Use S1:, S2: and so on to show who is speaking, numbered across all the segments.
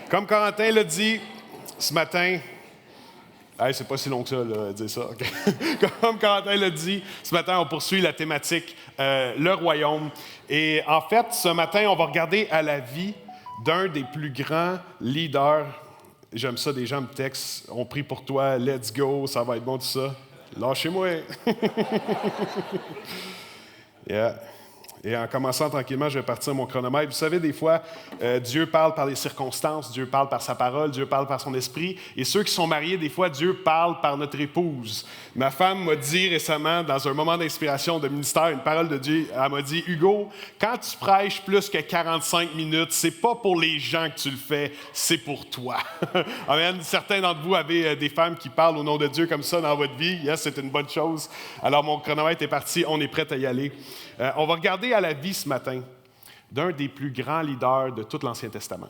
S1: Comme Corentin l'a dit ce matin, hey, c'est pas si long que ça, là, dire ça. Okay. Comme Corentin l'a dit, ce matin, on poursuit la thématique le royaume. Et en fait, ce matin, on va regarder à la vie d'un des plus grands leaders. J'aime ça, des gens me textent, on prie pour toi, let's go, ça va être bon tout ça. Lâchez-moi. Yeah. Et en commençant tranquillement, je vais partir mon chronomètre. Vous savez, des fois, Dieu parle par les circonstances, Dieu parle par sa parole, Dieu parle par son esprit. Et ceux qui sont mariés, des fois, Dieu parle par notre épouse. Ma femme m'a dit récemment, dans un moment d'inspiration de ministère, une parole de Dieu, elle m'a dit, « Hugo, quand tu prêches plus que 45 minutes, c'est pas pour les gens que tu le fais, c'est pour toi. » Amen. Certains d'entre vous avez des femmes qui parlent au nom de Dieu comme ça dans votre vie. Yes, c'est une bonne chose. Alors, mon chronomètre est parti, on est prêt à y aller. On va regarder à la vie ce matin d'un des plus grands leaders de tout l'Ancien Testament.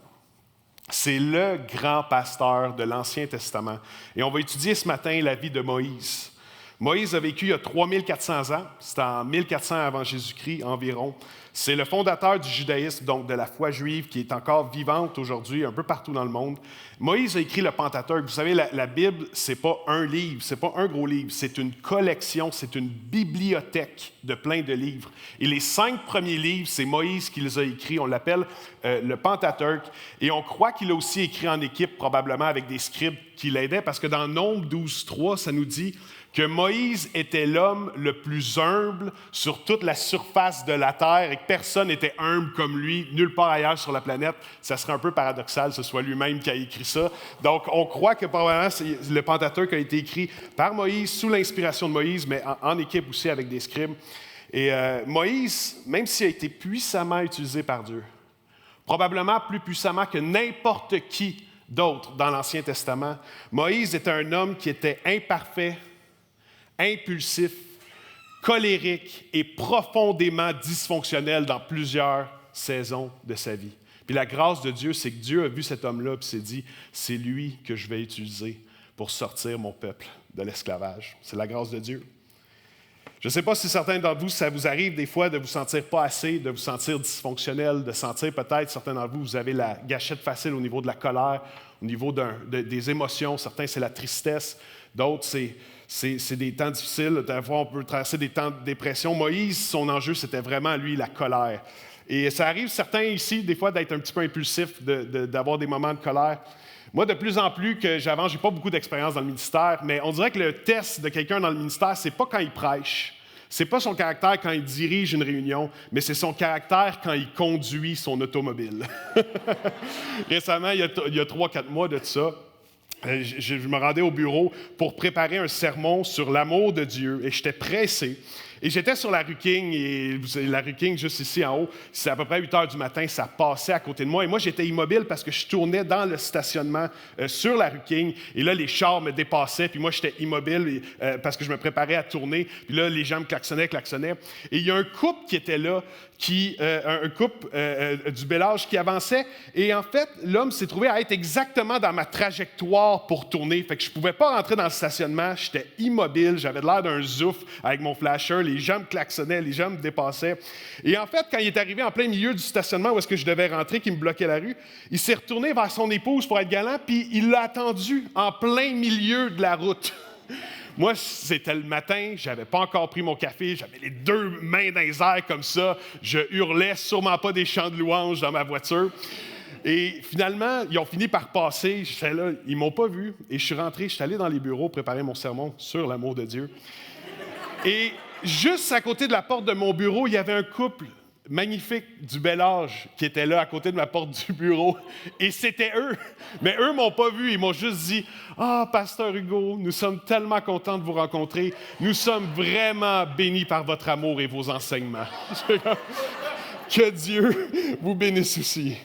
S1: C'est le grand pasteur de l'Ancien Testament. Et on va étudier ce matin la vie de Moïse. Moïse a vécu il y a 3400 ans, c'est en 1400 avant Jésus-Christ environ. C'est le fondateur du judaïsme, donc de la foi juive, qui est encore vivante aujourd'hui un peu partout dans le monde. Moïse a écrit le Pentateuque. Vous savez, la Bible, c'est pas un livre, c'est pas un gros livre, c'est une collection, c'est une bibliothèque de plein de livres. Et les 5 premiers livres, c'est Moïse qui les a écrits. On l'appelle le Pentateuque. Et on croit qu'il a aussi écrit en équipe, probablement avec des scribes qui l'aidaient, parce que dans Nombre 12.3, ça nous dit que Moïse était l'homme le plus humble sur toute la surface de la terre et que personne n'était humble comme lui, nulle part ailleurs sur la planète. Ça serait un peu paradoxal que ce soit lui-même qui a écrit ça. Donc, on croit que probablement le Pentateuque a été écrit par Moïse, sous l'inspiration de Moïse, mais en équipe aussi avec des scribes. Et Moïse, même s'il a été puissamment utilisé par Dieu, probablement plus puissamment que n'importe qui d'autre dans l'Ancien Testament, Moïse était un homme qui était imparfait, impulsif, colérique et profondément dysfonctionnel dans plusieurs saisons de sa vie. Puis la grâce de Dieu, c'est que Dieu a vu cet homme-là et s'est dit, c'est lui que je vais utiliser pour sortir mon peuple de l'esclavage. C'est la grâce de Dieu. Je ne sais pas si certains d'entre vous, ça vous arrive des fois de vous sentir pas assez, de vous sentir dysfonctionnel, de sentir peut-être, certains d'entre vous, vous avez la gâchette facile au niveau de la colère, au niveau des émotions. Certains, c'est la tristesse. D'autres, c'est des temps difficiles. Des fois, on peut traverser des temps de dépression. Moïse, son enjeu, c'était vraiment, lui, la colère. Et ça arrive, certains ici, des fois, d'être un petit peu impulsif, d'avoir des moments de colère. Moi, de plus en plus que j'avance, je n'ai pas beaucoup d'expérience dans le ministère, mais on dirait que le test de quelqu'un dans le ministère, ce n'est pas quand il prêche, ce n'est pas son caractère quand il dirige une réunion, mais c'est son caractère quand il conduit son automobile. Récemment, il y a 3-4 mois de ça, je me rendais au bureau pour préparer un sermon sur l'amour de Dieu et j'étais pressé. Et j'étais sur la rue King, et la rue King, juste ici en haut, c'est à peu près 8 heures du matin, ça passait à côté de moi. Et moi, j'étais immobile parce que je tournais dans le stationnement sur la rue King. Et là, les chars me dépassaient, puis moi, j'étais immobile parce que je me préparais à tourner. Puis là, les gens me klaxonnaient. Et il y a un couple qui était là, un couple du bel âge qui avançait. Et en fait, l'homme s'est trouvé à être exactement dans ma trajectoire pour tourner. Fait que je ne pouvais pas rentrer dans le stationnement. J'étais immobile, j'avais l'air d'un zouf avec mon flasher. Les gens me klaxonnaient, les gens me dépassaient. Et en fait, quand il est arrivé en plein milieu du stationnement où est-ce que je devais rentrer, qui me bloquait la rue, il s'est retourné vers son épouse pour être galant, puis il l'a attendu en plein milieu de la route. Moi, c'était le matin, je n'avais pas encore pris mon café, j'avais les 2 mains dans les airs comme ça, je hurlais sûrement pas des chants de louanges dans ma voiture. Et finalement, ils ont fini par passer, j'étais là, ils ne m'ont pas vu, et je suis rentré, je suis allé dans les bureaux préparer mon sermon sur l'amour de Dieu. Et juste à côté de la porte de mon bureau, il y avait un couple magnifique du bel âge qui était là à côté de ma porte du bureau. Et c'était eux. Mais eux ne m'ont pas vu. Ils m'ont juste dit « Ah, Pasteur Hugo, nous sommes tellement contents de vous rencontrer. Nous sommes vraiment bénis par votre amour et vos enseignements. » Que Dieu vous bénisse aussi.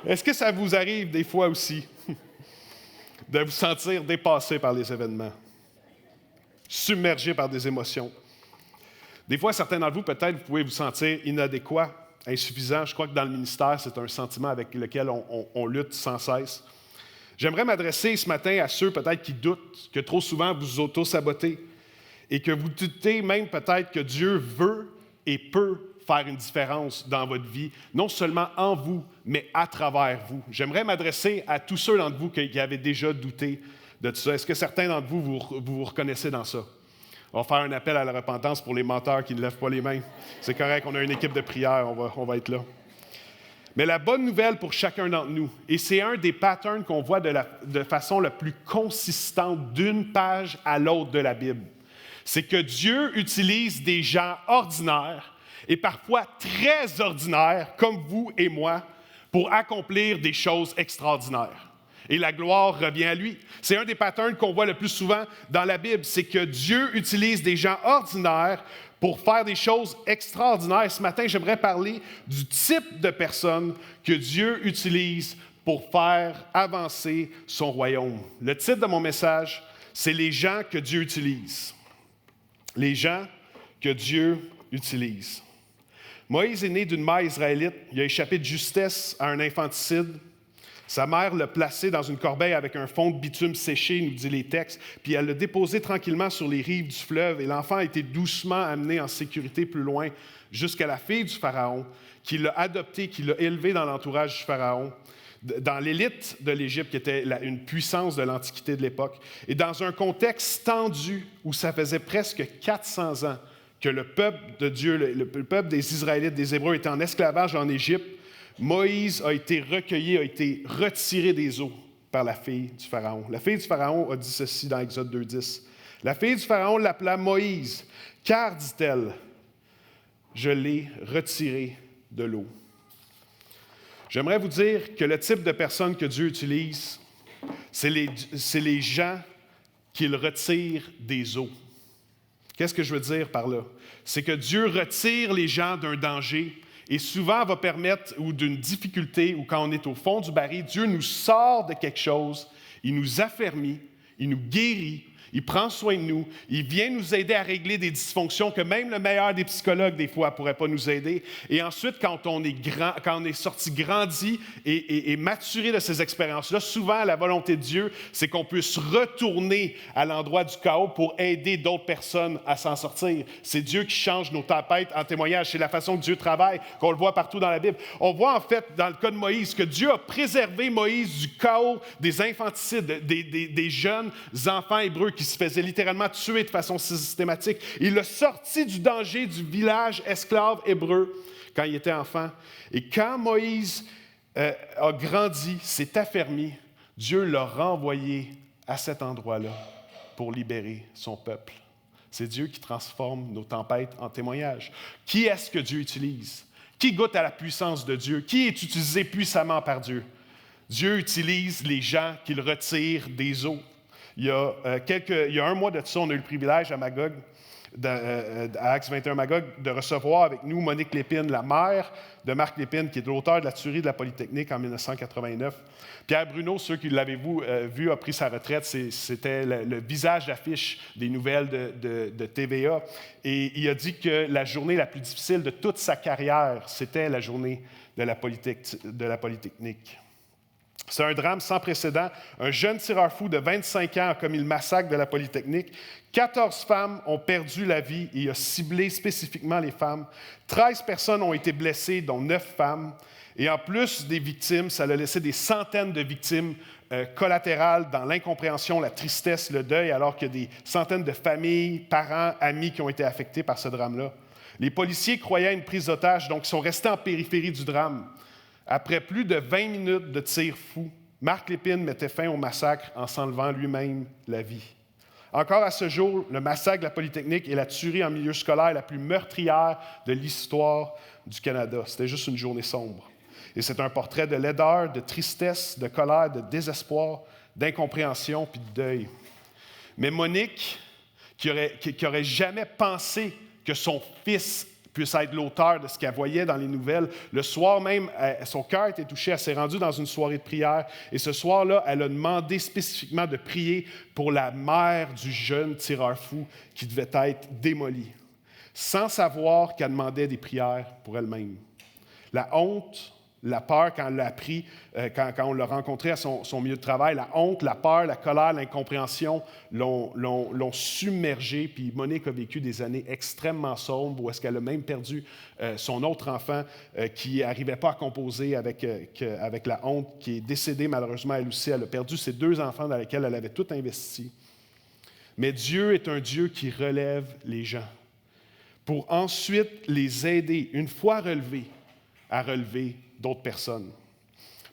S1: Est-ce que ça vous arrive des fois aussi de vous sentir dépassé par les événements? Submergé par des émotions. Des fois, certains d'entre vous, peut-être, vous pouvez vous sentir inadéquat, insuffisant. Je crois que dans le ministère, c'est un sentiment avec lequel on lutte sans cesse. J'aimerais m'adresser ce matin à ceux, peut-être, qui doutent, que trop souvent vous auto-sabotez et que vous doutez même peut-être que Dieu veut et peut faire une différence dans votre vie, non seulement en vous, mais à travers vous. J'aimerais m'adresser à tous ceux d'entre vous qui avaient déjà douté de tout ça. Est-ce que certains d'entre vous vous reconnaissez dans ça? On va faire un appel à la repentance pour les menteurs qui ne lèvent pas les mains. C'est correct, on a une équipe de prière, on va être là. Mais la bonne nouvelle pour chacun d'entre nous, et c'est un des patterns qu'on voit de façon la plus consistante d'une page à l'autre de la Bible, c'est que Dieu utilise des gens ordinaires et parfois très ordinaires, comme vous et moi, pour accomplir des choses extraordinaires. Et la gloire revient à lui. C'est un des patterns qu'on voit le plus souvent dans la Bible, c'est que Dieu utilise des gens ordinaires pour faire des choses extraordinaires. Ce matin, j'aimerais parler du type de personnes que Dieu utilise pour faire avancer son royaume. Le titre de mon message, c'est « Les gens que Dieu utilise ». Les gens que Dieu utilise. Moïse est né d'une mère israélite. Il a échappé de justesse à un infanticide. Sa mère l'a placé dans une corbeille avec un fond de bitume séché, nous dit les textes, puis elle l'a déposé tranquillement sur les rives du fleuve, et l'enfant a été doucement amené en sécurité plus loin, jusqu'à la fille du Pharaon, qui l'a adopté, qui l'a élevé dans l'entourage du Pharaon, dans l'élite de l'Égypte, qui était une puissance de l'Antiquité de l'époque, et dans un contexte tendu où ça faisait presque 400 ans que le peuple de Dieu, le peuple des Israélites, des Hébreux, était en esclavage en Égypte. Moïse a été recueilli, a été retiré des eaux par la fille du Pharaon. La fille du Pharaon a dit ceci dans Exode 2:10. La fille du Pharaon l'appela Moïse, car, dit-elle, je l'ai retiré de l'eau. J'aimerais vous dire que le type de personnes que Dieu utilise, c'est les gens qu'il retire des eaux. Qu'est-ce que je veux dire par là? C'est que Dieu retire les gens d'un danger et souvent va permettre, ou d'une difficulté, ou quand on est au fond du baril, Dieu nous sort de quelque chose, il nous affermit, il nous guérit, il prend soin de nous, il vient nous aider à régler des dysfonctions que même le meilleur des psychologues, des fois, ne pourrait pas nous aider. Et ensuite, quand on est sorti grandi et maturé de ces expériences-là, souvent, la volonté de Dieu, c'est qu'on puisse retourner à l'endroit du chaos pour aider d'autres personnes à s'en sortir. C'est Dieu qui change nos tempêtes en témoignage. C'est la façon que Dieu travaille, qu'on le voit partout dans la Bible. On voit en fait, dans le cas de Moïse, que Dieu a préservé Moïse du chaos des infanticides, des jeunes enfants hébreux qui se faisait littéralement tuer de façon systématique. Il l'a sorti du danger du village esclave hébreu quand il était enfant. Et quand Moïse a grandi, s'est affermi, Dieu l'a renvoyé à cet endroit-là pour libérer son peuple. C'est Dieu qui transforme nos tempêtes en témoignages. Qui est-ce que Dieu utilise? Qui goûte à la puissance de Dieu? Qui est utilisé puissamment par Dieu? Dieu utilise les gens qu'il retire des eaux. Il y a un mois de ça, on a eu le privilège à Magog, à Acts 21 Magog, de recevoir avec nous Monique Lépine, la mère de Marc Lépine, qui est l'auteur de la tuerie de la Polytechnique en 1989. Pierre Bruno, ceux qui l'avaient vu, a pris sa retraite. C'était le visage d'affiche des nouvelles de TVA. Et il a dit que la journée la plus difficile de toute sa carrière, c'était la journée de la Polytechnique. C'est un drame sans précédent. Un jeune tireur fou de 25 ans a commis le massacre de la Polytechnique. 14 femmes ont perdu la vie et il a ciblé spécifiquement les femmes. 13 personnes ont été blessées, dont 9 femmes. Et en plus des victimes, ça a laissé des centaines de victimes collatérales dans l'incompréhension, la tristesse, le deuil, alors qu'il y a des centaines de familles, parents, amis qui ont été affectés par ce drame-là. Les policiers croyaient à une prise d'otage, donc ils sont restés en périphérie du drame. Après plus de 20 minutes de tirs fous, Marc Lépine mettait fin au massacre en s'enlevant lui-même la vie. Encore à ce jour, le massacre de la Polytechnique est la tuerie en milieu scolaire la plus meurtrière de l'histoire du Canada. C'était juste une journée sombre. Et c'est un portrait de laideur, de tristesse, de colère, de désespoir, d'incompréhension puis de deuil. Mais Monique, qui aurait jamais pensé que son fils puisse être l'auteur de ce qu'elle voyait dans les nouvelles. Le soir même, son cœur était touché, elle s'est rendue dans une soirée de prière. Et ce soir-là, elle a demandé spécifiquement de prier pour la mère du jeune tireur fou qui devait être démoli, sans savoir qu'elle demandait des prières pour elle-même. La honte La peur quand on l'a appris, quand on l'a rencontré à son milieu de travail, la honte, la peur, la colère, l'incompréhension l'ont submergé. Puis Monique a vécu des années extrêmement sombres où est-ce qu'elle a même perdu son autre enfant qui n'arrivait pas à composer avec la honte, qui est décédée malheureusement elle aussi. Elle a perdu ses 2 enfants dans lesquels elle avait tout investi. Mais Dieu est un Dieu qui relève les gens pour ensuite les aider, une fois relevés, à relever d'autres personnes.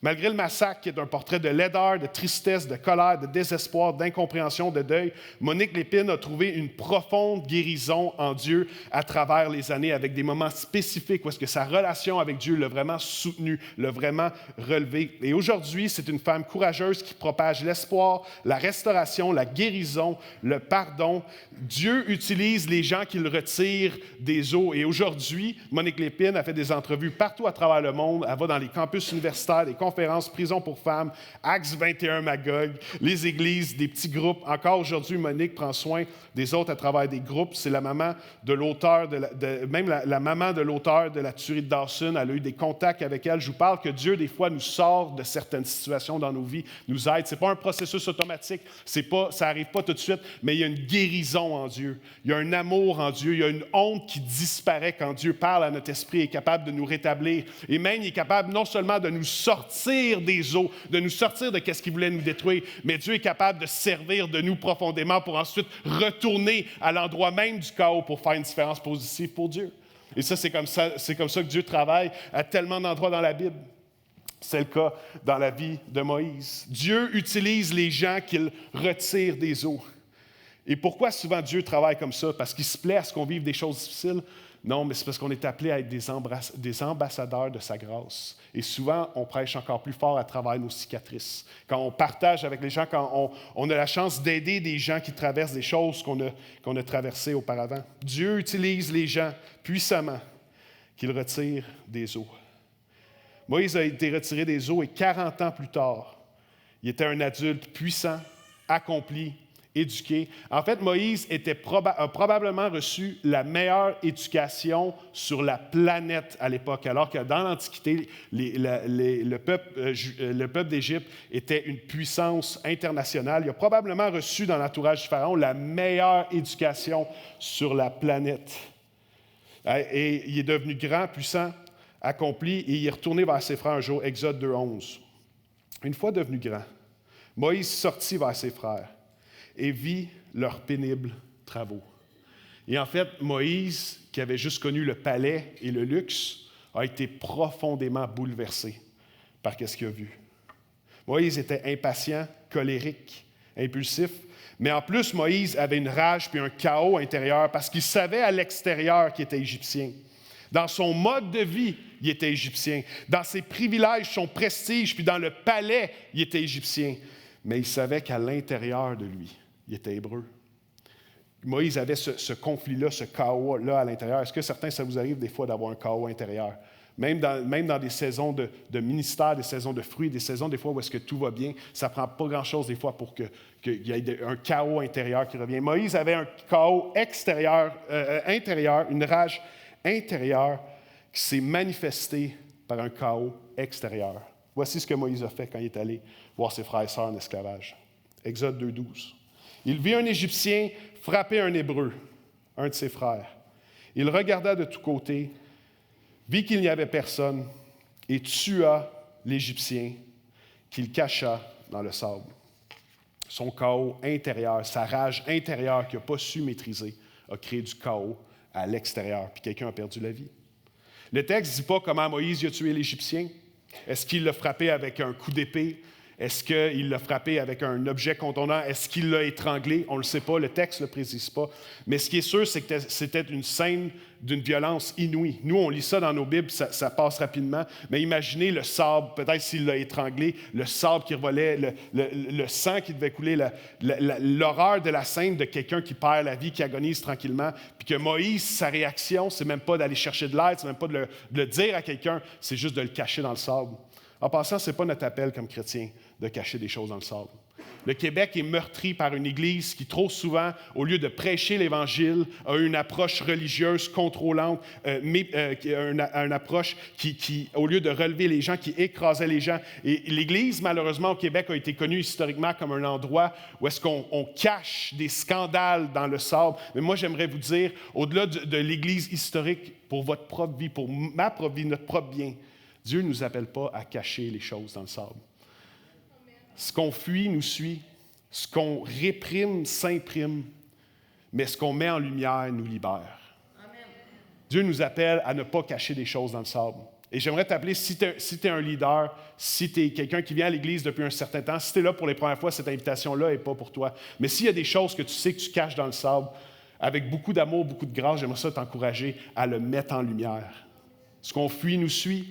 S1: Malgré le massacre qui est un portrait de laideur, de tristesse, de colère, de désespoir, d'incompréhension, de deuil, Monique Lépine a trouvé une profonde guérison en Dieu à travers les années, avec des moments spécifiques où est-ce que sa relation avec Dieu l'a vraiment soutenue, l'a vraiment relevée. Et aujourd'hui, c'est une femme courageuse qui propage l'espoir, la restauration, la guérison, le pardon. Dieu utilise les gens qu'il retire des eaux. Et aujourd'hui, Monique Lépine a fait des entrevues partout à travers le monde. Elle va dans les campus universitaires, des conférences, prison pour femmes, Acts 21 Magog, les églises, des petits groupes. Encore aujourd'hui, Monique prend soin des autres à travers des groupes. C'est la maman de l'auteur, la maman de l'auteur de la tuerie de Dawson. Elle a eu des contacts avec elle. Je vous parle que Dieu, des fois, nous sort de certaines situations dans nos vies, nous aide. Ce n'est pas un processus automatique. Ça n'arrive pas tout de suite, mais il y a une guérison en Dieu. Il y a un amour en Dieu. Il y a une honte qui disparaît quand Dieu parle à notre esprit et est capable de nous rétablir. Et même, il est capable non seulement de nous sortir des eaux, de nous sortir de ce qui voulait nous détruire, mais Dieu est capable de servir de nous profondément pour ensuite retourner à l'endroit même du chaos pour faire une différence positive pour Dieu. Et ça, c'est comme ça que Dieu travaille à tellement d'endroits dans la Bible. C'est le cas dans la vie de Moïse. Dieu utilise les gens qu'il retire des eaux. Et pourquoi souvent Dieu travaille comme ça? Parce qu'il se plaît à ce qu'on vive des choses difficiles? Non, mais c'est parce qu'on est appelé à être des ambassadeurs de sa grâce. Et souvent, on prêche encore plus fort à travers nos cicatrices. Quand on partage avec les gens, quand on a la chance d'aider des gens qui traversent des choses qu'on a traversées auparavant. Dieu utilise les gens puissamment qu'il retire des eaux. Moïse a été retiré des eaux et 40 ans plus tard, il était un adulte puissant, accompli, éduqué. En fait, Moïse a probablement reçu la meilleure éducation sur la planète à l'époque, alors que dans l'Antiquité, le peuple d'Égypte était une puissance internationale. Il a probablement reçu dans l'entourage du Pharaon la meilleure éducation sur la planète. Et il est devenu grand, puissant, accompli, et il est retourné vers ses frères un jour, Exode 2:11. Une fois devenu grand, Moïse sortit vers ses frères et vit leurs pénibles travaux. Et en fait, Moïse, qui avait juste connu le palais et le luxe, a été profondément bouleversé par ce qu'il a vu. Moïse était impatient, colérique, impulsif, mais en plus, Moïse avait une rage puis un chaos intérieur parce qu'il savait à l'extérieur qu'il était égyptien. Dans son mode de vie, il était égyptien. Dans ses privilèges, son prestige, puis dans le palais, il était égyptien. Mais il savait qu'à l'intérieur de lui, il était hébreu. Moïse avait ce conflit-là, ce chaos-là à l'intérieur. Est-ce que certains, ça vous arrive des fois d'avoir un chaos intérieur? Même dans des saisons de ministère, des saisons de fruits, des saisons des fois où est-ce que tout va bien, ça ne prend pas grand-chose des fois pour qu'il y ait un chaos intérieur qui revient. Moïse avait un chaos intérieur, une rage intérieure qui s'est manifestée par un chaos extérieur. Voici ce que Moïse a fait quand il est allé voir ses frères et sœurs en esclavage. Exode 2:12. Il vit un Égyptien frapper un Hébreu, un de ses frères. Il regarda de tous côtés, vit qu'il n'y avait personne et tua l'Égyptien qu'il cacha dans le sable. Son chaos intérieur, sa rage intérieure qu'il n'a pas su maîtriser, a créé du chaos à l'extérieur, puis quelqu'un a perdu la vie. Le texte ne dit pas comment Moïse a tué l'Égyptien. Est-ce qu'il l'a frappé avec un coup d'épée? Est-ce qu'il l'a frappé avec un objet contondant? Est-ce qu'il l'a étranglé? On ne le sait pas, le texte ne le précise pas. Mais ce qui est sûr, c'est que c'était une scène d'une violence inouïe. Nous, on lit ça dans nos Bibles, ça passe rapidement. Mais imaginez le sable, peut-être s'il l'a étranglé, le sable qui revolait, le sang qui devait couler, l'horreur de la scène de quelqu'un qui perd la vie, qui agonise tranquillement. Puis que Moïse, sa réaction, c'est même pas d'aller chercher de l'aide, c'est même pas de le dire à quelqu'un, c'est juste de le cacher dans le sable. En passant, ce n'est pas notre appel comme chrétien de cacher des choses dans le sable. Le Québec est meurtri par une Église qui, trop souvent, au lieu de prêcher l'Évangile, a une approche religieuse contrôlante, une approche qui, au lieu de relever les gens, qui écrasait les gens. Et l'Église, malheureusement, au Québec, a été connue historiquement comme un endroit où est-ce qu'on cache des scandales dans le sable. Mais moi, j'aimerais vous dire, au-delà de l'Église historique, pour votre propre vie, pour ma propre vie, notre propre bien, Dieu ne nous appelle pas à cacher les choses dans le sable. Ce qu'on fuit nous suit, ce qu'on réprime s'imprime, mais ce qu'on met en lumière nous libère. Amen. Dieu nous appelle à ne pas cacher des choses dans le sable. Et j'aimerais t'appeler, si tu es un leader, si tu es quelqu'un qui vient à l'Église depuis un certain temps, si tu es là pour les premières fois, cette invitation-là n'est pas pour toi. Mais s'il y a des choses que tu sais que tu caches dans le sable, avec beaucoup d'amour, beaucoup de grâce, j'aimerais ça t'encourager à le mettre en lumière. Ce qu'on fuit nous suit.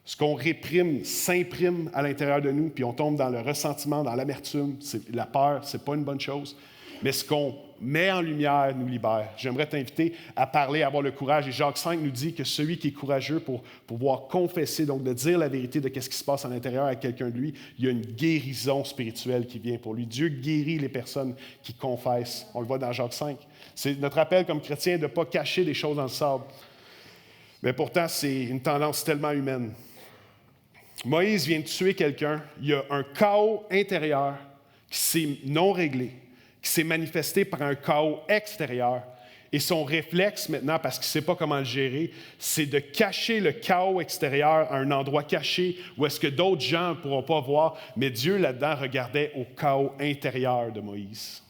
S1: Ce qu'on réprime s'imprime à l'intérieur de nous, puis on tombe dans le ressentiment, dans l'amertume. La peur, ce n'est pas une bonne chose. Mais ce qu'on met en lumière nous libère. J'aimerais t'inviter à parler, à avoir le courage. Et Jacques 5 nous dit que celui qui est courageux pour pouvoir confesser, donc de dire la vérité de ce qui se passe à l'intérieur à quelqu'un de lui, il y a une guérison spirituelle qui vient pour lui. Dieu guérit les personnes qui confessent. On le voit dans Jacques 5. C'est notre appel comme chrétien de ne pas cacher des choses dans le sable. Mais pourtant, c'est une tendance tellement humaine. Moïse vient de tuer quelqu'un. Il y a un chaos intérieur qui s'est non réglé, qui s'est manifesté par un chaos extérieur. Et son réflexe maintenant, parce qu'il ne sait pas comment le gérer, c'est de cacher le chaos extérieur à un endroit caché où est-ce que d'autres gens ne pourront pas voir. Mais Dieu, là-dedans, regardait au chaos intérieur de Moïse.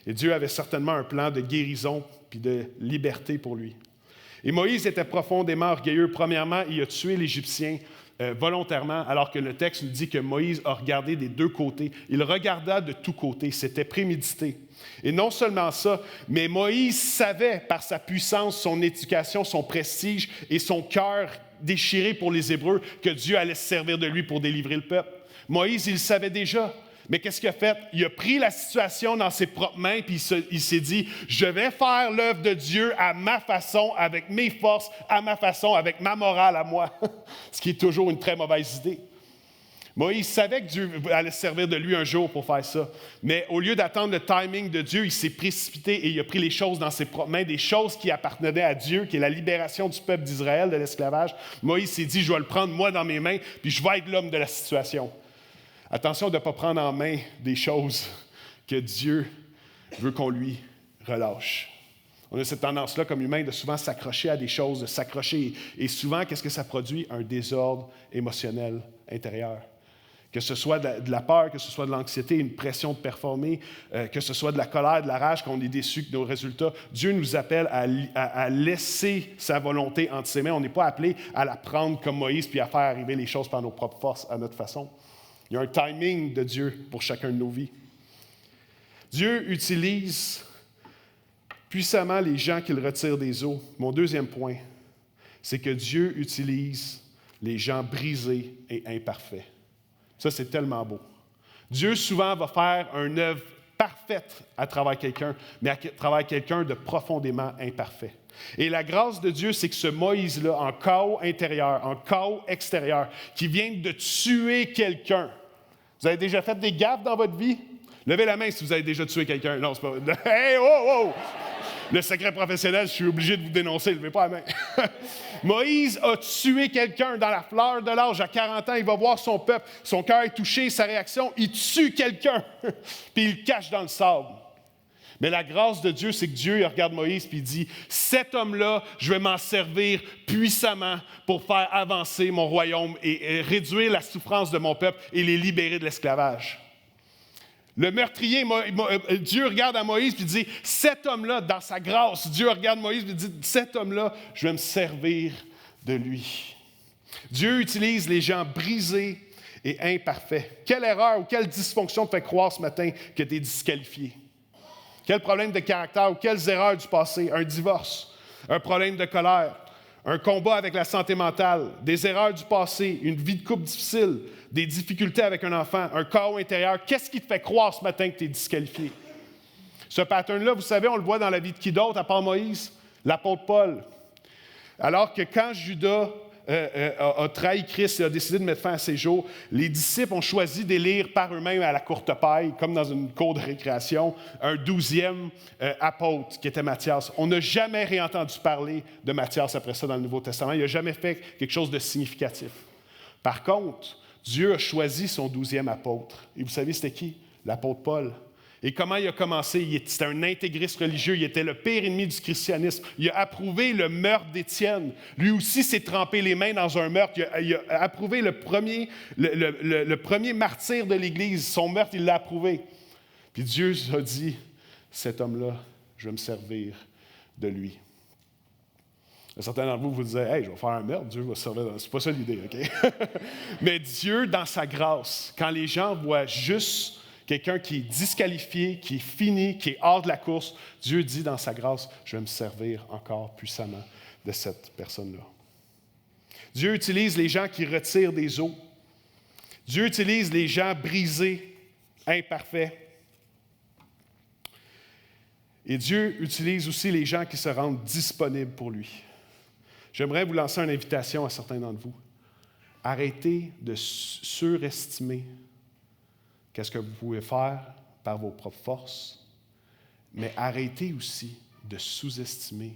S1: Et Dieu avait certainement un plan de guérison puis de liberté pour lui. Et Moïse était profondément orgueilleux. Premièrement, il a tué l'Égyptien volontairement, alors que le texte nous dit que Moïse a regardé des deux côtés. Il regarda de tous côtés, c'était prémédité. Et non seulement ça, mais Moïse savait par sa puissance, son éducation, son prestige et son cœur déchiré pour les Hébreux que Dieu allait se servir de lui pour délivrer le peuple. Moïse, il le savait déjà. Mais qu'est-ce qu'il a fait? Il a pris la situation dans ses propres mains, puis il s'est dit, je vais faire l'œuvre de Dieu à ma façon, avec mes forces, à ma façon, avec ma morale à moi. Ce qui est toujours une très mauvaise idée. Moïse savait que Dieu allait se servir de lui un jour pour faire ça. Mais au lieu d'attendre le timing de Dieu, il s'est précipité et il a pris les choses dans ses propres mains, des choses qui appartenaient à Dieu, qui est la libération du peuple d'Israël de l'esclavage. Moïse s'est dit, je vais le prendre moi dans mes mains, puis je vais être l'homme de la situation. Attention de ne pas prendre en main des choses que Dieu veut qu'on lui relâche. On a cette tendance-là, comme humain, de souvent s'accrocher à des choses, de s'accrocher. Et souvent, qu'est-ce que ça produit? Un désordre émotionnel intérieur. Que ce soit de la peur, que ce soit de l'anxiété, une pression de performer, que ce soit de la colère, de la rage, qu'on est déçu de nos résultats. Dieu nous appelle à laisser sa volonté entre ses mains. On n'est pas appelé à la prendre comme Moïse puis à faire arriver les choses par nos propres forces, à notre façon. Il y a un timing de Dieu pour chacun de nos vies. Dieu utilise puissamment les gens qu'il retire des eaux. Mon deuxième point, c'est que Dieu utilise les gens brisés et imparfaits. Ça, c'est tellement beau. Dieu, souvent, va faire une œuvre parfaite à travers quelqu'un, mais à travers quelqu'un de profondément imparfait. Et la grâce de Dieu, c'est que ce Moïse-là, en chaos intérieur, en chaos extérieur, qui vient de tuer quelqu'un. Vous avez déjà fait des gaffes dans votre vie? Levez la main si vous avez déjà tué quelqu'un. Non, c'est pas... Hey, oh, oh! Le secret professionnel, je suis obligé de vous dénoncer. Levez pas la main. Moïse a tué quelqu'un dans la fleur de l'âge. À 40 ans, il va voir son peuple. Son cœur est touché, sa réaction, il tue quelqu'un. Puis il le cache dans le sable. Mais la grâce de Dieu, c'est que Dieu il regarde Moïse et il dit, cet homme-là, je vais m'en servir puissamment pour faire avancer mon royaume et réduire la souffrance de mon peuple et les libérer de l'esclavage. Le meurtrier, Dieu regarde à Moïse et dit, cet homme-là, dans sa grâce, Dieu regarde Moïse et dit, cet homme-là, je vais me servir de lui. Dieu utilise les gens brisés et imparfaits. Quelle erreur ou quelle dysfonction te fait croire ce matin que tu es disqualifié? Quel problème de caractère ou quelles erreurs du passé? Un divorce, un problème de colère, un combat avec la santé mentale, des erreurs du passé, une vie de couple difficile, des difficultés avec un enfant, un chaos intérieur. Qu'est-ce qui te fait croire ce matin que tu es disqualifié? Ce pattern-là, vous savez, on le voit dans la vie de qui d'autre à part Moïse? L'apôtre Paul. Alors que quand Judas a trahi Christ et a décidé de mettre fin à ses jours, les disciples ont choisi d'élire par eux-mêmes à la courte paille, comme dans une cour de récréation, un 12e apôtre qui était Matthias. On n'a jamais réentendu parler de Matthias après ça dans le Nouveau Testament. Il n'a jamais fait quelque chose de significatif. Par contre, Dieu a choisi son 12e apôtre. Et vous savez, c'était qui? L'apôtre Paul. Et comment il a commencé? C'était un intégriste religieux. Il était le pire ennemi du christianisme. Il a approuvé le meurtre d'Étienne. Lui aussi s'est trempé les mains dans un meurtre. Il a approuvé le premier martyr de l'Église. Son meurtre, il l'a approuvé. Puis Dieu a dit, cet homme-là, je vais me servir de lui. Certains d'entre vous disaient, hey, je vais faire un meurtre, Dieu va se servir. C'est pas ça l'idée, OK? Mais Dieu, dans sa grâce, quand les gens voient juste quelqu'un qui est disqualifié, qui est fini, qui est hors de la course, Dieu dit dans sa grâce, je vais me servir encore puissamment de cette personne-là. Dieu utilise les gens qui retirent des eaux. Dieu utilise les gens brisés, imparfaits. Et Dieu utilise aussi les gens qui se rendent disponibles pour lui. J'aimerais vous lancer une invitation à certains d'entre vous. Arrêtez de surestimer qu'est-ce que vous pouvez faire par vos propres forces, mais arrêtez aussi de sous-estimer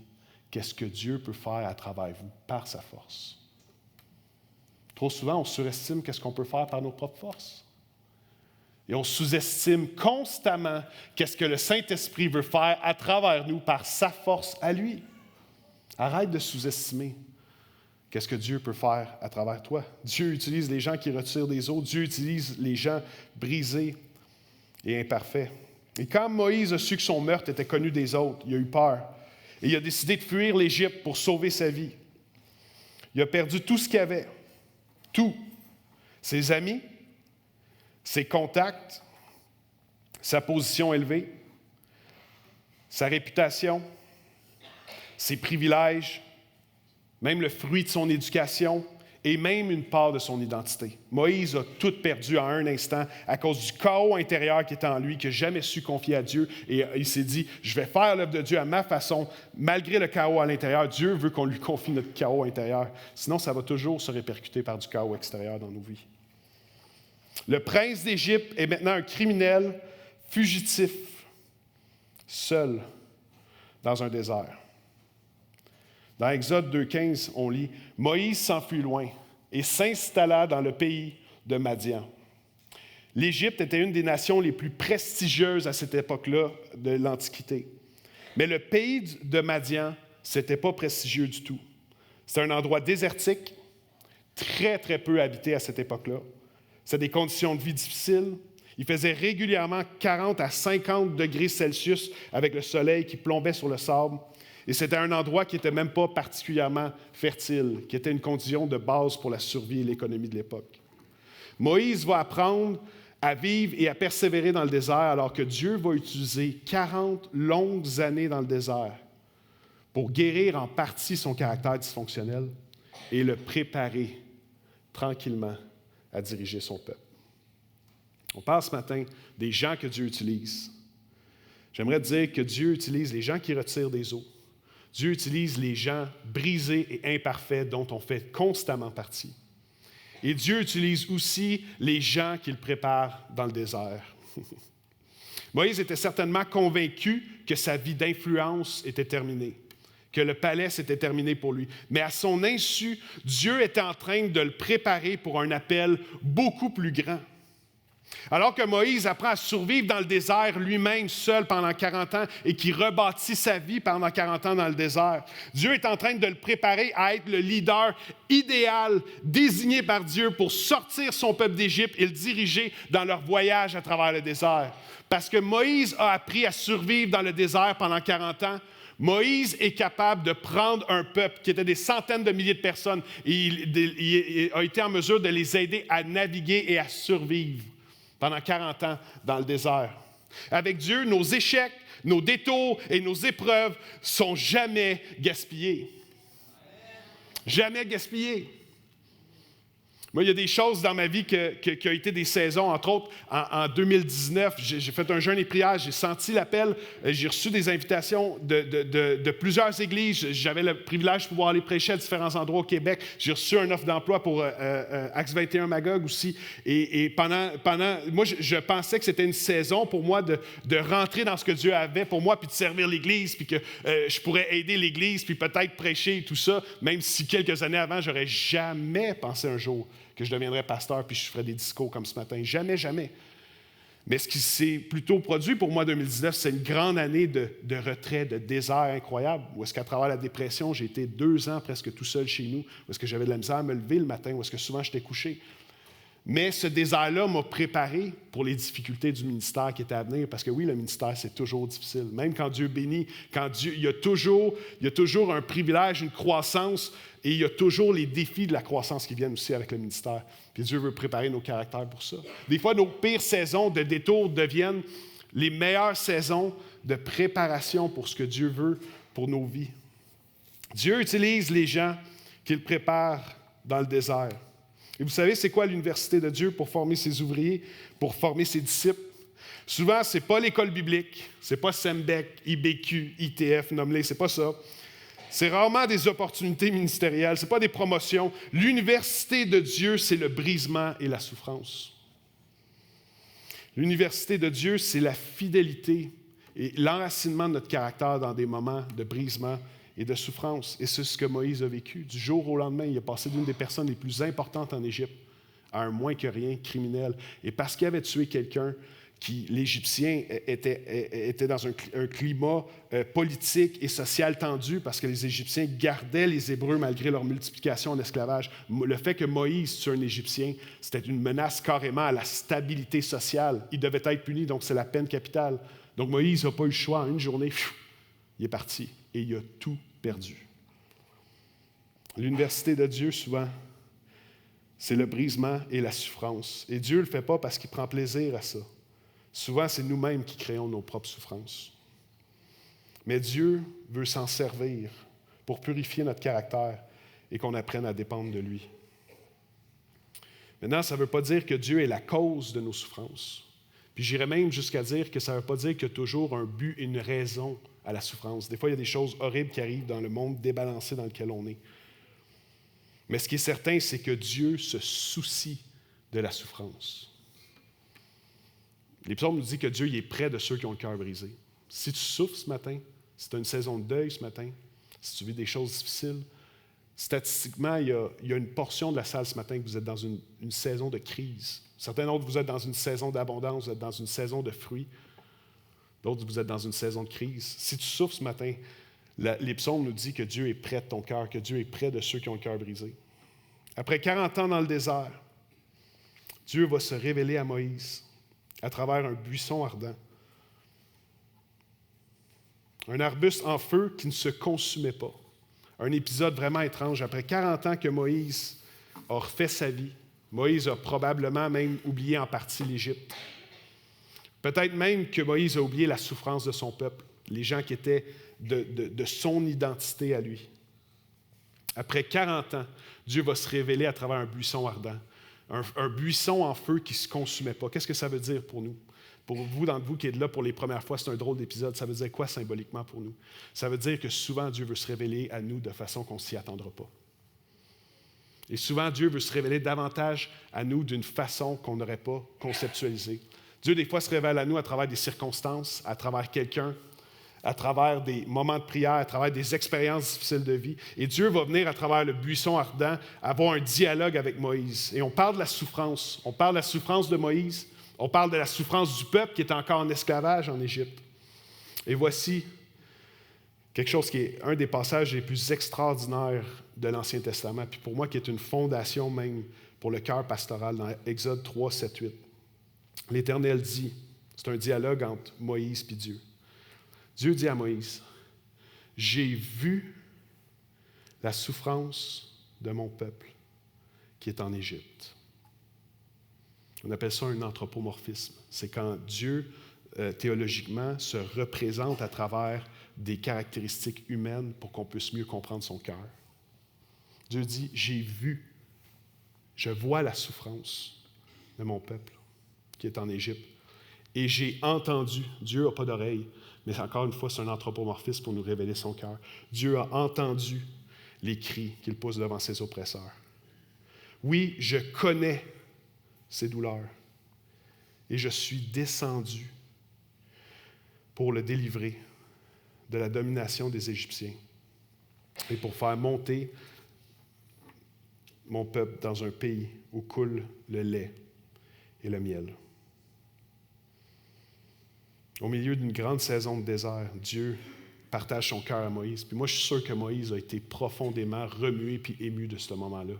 S1: qu'est-ce que Dieu peut faire à travers vous par sa force. Trop souvent, on surestime qu'est-ce qu'on peut faire par nos propres forces. Et on sous-estime constamment qu'est-ce que le Saint-Esprit veut faire à travers nous par sa force à lui. Arrête de sous-estimer qu'est-ce que Dieu peut faire à travers toi. Dieu utilise les gens qui retirent des eaux. Dieu utilise les gens brisés et imparfaits. Et quand Moïse a su que son meurtre était connu des autres, il a eu peur. Et il a décidé de fuir l'Égypte pour sauver sa vie. Il a perdu tout ce qu'il avait. Tout. Ses amis, ses contacts, sa position élevée, sa réputation, ses privilèges, même le fruit de son éducation et même une part de son identité. Moïse a tout perdu en un instant à cause du chaos intérieur qui était en lui, qu'il n'a jamais su confier à Dieu. Et il s'est dit, je vais faire l'œuvre de Dieu à ma façon, malgré le chaos à l'intérieur. Dieu veut qu'on lui confie notre chaos intérieur. Sinon, ça va toujours se répercuter par du chaos extérieur dans nos vies. Le prince d'Égypte est maintenant un criminel fugitif, seul, dans un désert. Dans Exode 2,15, on lit « Moïse s'enfuit loin et s'installa dans le pays de Madian. » L'Égypte était une des nations les plus prestigieuses à cette époque-là de l'Antiquité. Mais le pays de Madian, ce n'était pas prestigieux du tout. C'était un endroit désertique, très, très peu habité à cette époque-là. C'était des conditions de vie difficiles. Il faisait régulièrement 40 à 50 degrés Celsius avec le soleil qui plombait sur le sable. Et c'était un endroit qui n'était même pas particulièrement fertile, qui était une condition de base pour la survie et l'économie de l'époque. Moïse va apprendre à vivre et à persévérer dans le désert alors que Dieu va utiliser 40 longues années dans le désert pour guérir en partie son caractère dysfonctionnel et le préparer tranquillement à diriger son peuple. On parle ce matin des gens que Dieu utilise. J'aimerais dire que Dieu utilise les gens qui retirent des eaux. Dieu utilise les gens brisés et imparfaits dont on fait constamment partie. Et Dieu utilise aussi les gens qu'il prépare dans le désert. Moïse était certainement convaincu que sa vie d'influence était terminée, que le palais s'était terminé pour lui. Mais à son insu, Dieu était en train de le préparer pour un appel beaucoup plus grand. Alors que Moïse apprend à survivre dans le désert lui-même, seul pendant 40 ans, et qui rebâtit sa vie pendant 40 ans dans le désert, Dieu est en train de le préparer à être le leader idéal, désigné par Dieu pour sortir son peuple d'Égypte et le diriger dans leur voyage à travers le désert. Parce que Moïse a appris à survivre dans le désert pendant 40 ans, Moïse est capable de prendre un peuple qui était des centaines de milliers de personnes et il a été en mesure de les aider à naviguer et à survivre pendant 40 ans dans le désert. Avec Dieu, nos échecs, nos détours et nos épreuves sont jamais gaspillés. Jamais gaspillés. Moi, il y a des choses dans ma vie qui ont été des saisons. Entre autres, en 2019, j'ai fait un jeûne et prière, j'ai senti l'appel, j'ai reçu des invitations de plusieurs églises. J'avais le privilège de pouvoir aller prêcher à différents endroits au Québec. J'ai reçu une offre d'emploi pour Acts 21 Magog aussi. Et pendant moi, je pensais que c'était une saison pour moi de rentrer dans ce que Dieu avait pour moi, puis de servir l'Église, puis que je pourrais aider l'Église, puis peut-être prêcher et tout ça, même si quelques années avant, j'aurais jamais pensé un jour que je deviendrais pasteur puis je ferais des discours comme ce matin. Jamais, jamais. Mais ce qui s'est plutôt produit pour moi en 2019, c'est une grande année de retrait, de désert incroyable, où est-ce qu'à travers la dépression, j'ai été 2 ans presque tout seul chez nous, où est-ce que j'avais de la misère à me lever le matin, où est-ce que souvent j'étais couché. Mais ce désert-là m'a préparé pour les difficultés du ministère qui étaient à venir, parce que oui, le ministère, c'est toujours difficile. Même quand Dieu bénit, il y a toujours un privilège, une croissance, et il y a toujours les défis de la croissance qui viennent aussi avec le ministère. Puis Dieu veut préparer nos caractères pour ça. Des fois, nos pires saisons de détour deviennent les meilleures saisons de préparation pour ce que Dieu veut pour nos vies. Dieu utilise les gens qu'il prépare dans le désert. Et vous savez, c'est quoi l'université de Dieu pour former ses ouvriers, pour former ses disciples? Souvent, ce n'est pas l'école biblique, ce n'est pas Sembec, IBQ, ITF, nomme-les, ce n'est pas ça. C'est rarement des opportunités ministérielles, ce n'est pas des promotions. L'université de Dieu, c'est le brisement et la souffrance. L'université de Dieu, c'est la fidélité et l'enracinement de notre caractère dans des moments de brisement et de souffrance. Et c'est ce que Moïse a vécu. Du jour au lendemain, il est passé d'une des personnes les plus importantes en Égypte à un moins que rien criminel. Et parce qu'il avait tué quelqu'un l'Égyptien était dans un climat politique et social tendu parce que les Égyptiens gardaient les Hébreux malgré leur multiplication en esclavage. Le fait que Moïse tue un Égyptien, c'était une menace carrément à la stabilité sociale. Il devait être puni, donc c'est la peine capitale. Donc Moïse n'a pas eu le choix. En une journée, il est parti et il a tout perdu. L'université de Dieu, souvent, c'est le brisement et la souffrance. Et Dieu ne le fait pas parce qu'il prend plaisir à ça. Souvent, c'est nous-mêmes qui créons nos propres souffrances. Mais Dieu veut s'en servir pour purifier notre caractère et qu'on apprenne à dépendre de lui. Maintenant, ça ne veut pas dire que Dieu est la cause de nos souffrances. Puis j'irais même jusqu'à dire que ça ne veut pas dire qu'il y a toujours un but et une raison à la souffrance. Des fois, il y a des choses horribles qui arrivent dans le monde débalancé dans lequel on est. Mais ce qui est certain, c'est que Dieu se soucie de la souffrance. Les psaumes nous disent que Dieu il est près de ceux qui ont le cœur brisé. Si tu souffres ce matin, si tu as une saison de deuil ce matin, si tu vis des choses difficiles, statistiquement, il y a une portion de la salle ce matin que vous êtes dans une saison de crise. Certains d'entre vous êtes dans une saison d'abondance, vous êtes dans une saison de fruits. D'autres, vous êtes dans une saison de crise. Si tu souffres ce matin, les psaumes nous disent que Dieu est près de ton cœur, que Dieu est près de ceux qui ont le cœur brisé. Après 40 ans dans le désert, Dieu va se révéler à Moïse à travers un buisson ardent. Un arbuste en feu qui ne se consumait pas. Un épisode vraiment étrange. Après 40 ans que Moïse a refait sa vie, Moïse a probablement même oublié en partie l'Égypte. Peut-être même que Moïse a oublié la souffrance de son peuple, les gens qui étaient de son identité à lui. Après 40 ans, Dieu va se révéler à travers un buisson ardent. Un buisson en feu qui ne se consumait pas. Qu'est-ce que ça veut dire pour nous? Pour vous, d'entre vous qui êtes là pour les premières fois, c'est un drôle d'épisode. Ça veut dire quoi symboliquement pour nous? Ça veut dire que souvent, Dieu veut se révéler à nous de façon qu'on ne s'y attendra pas. Et souvent, Dieu veut se révéler davantage à nous d'une façon qu'on n'aurait pas conceptualisée. Dieu, des fois, se révèle à nous à travers des circonstances, à travers quelqu'un, à travers des moments de prière, à travers des expériences difficiles de vie. Et Dieu va venir, à travers le buisson ardent, avoir un dialogue avec Moïse. Et on parle de la souffrance. On parle de la souffrance de Moïse. On parle de la souffrance du peuple qui est encore en esclavage en Égypte. Et voici quelque chose qui est un des passages les plus extraordinaires de l'Ancien Testament, puis pour moi qui est une fondation même pour le cœur pastoral dans Exode 3, 7, 8. L'Éternel dit, c'est un dialogue entre Moïse et Dieu. Dieu dit à Moïse, « J'ai vu la souffrance de mon peuple qui est en Égypte. » On appelle ça un anthropomorphisme. C'est quand Dieu, théologiquement, se représente à travers des caractéristiques humaines pour qu'on puisse mieux comprendre son cœur. Dieu dit, « J'ai vu. » Je vois la souffrance de mon peuple qui est en Égypte. Et j'ai entendu, Dieu n'a pas d'oreille, mais encore une fois, c'est un anthropomorphisme pour nous révéler son cœur. Dieu a entendu les cris qu'il pousse devant ses oppresseurs. Oui, je connais ses douleurs et je suis descendu pour le délivrer de la domination des Égyptiens et pour faire monter mon peuple dans un pays où coule le lait et le miel. Au milieu d'une grande saison de désert, Dieu partage son cœur à Moïse. Puis moi, je suis sûr que Moïse a été profondément remué puis ému de ce moment-là.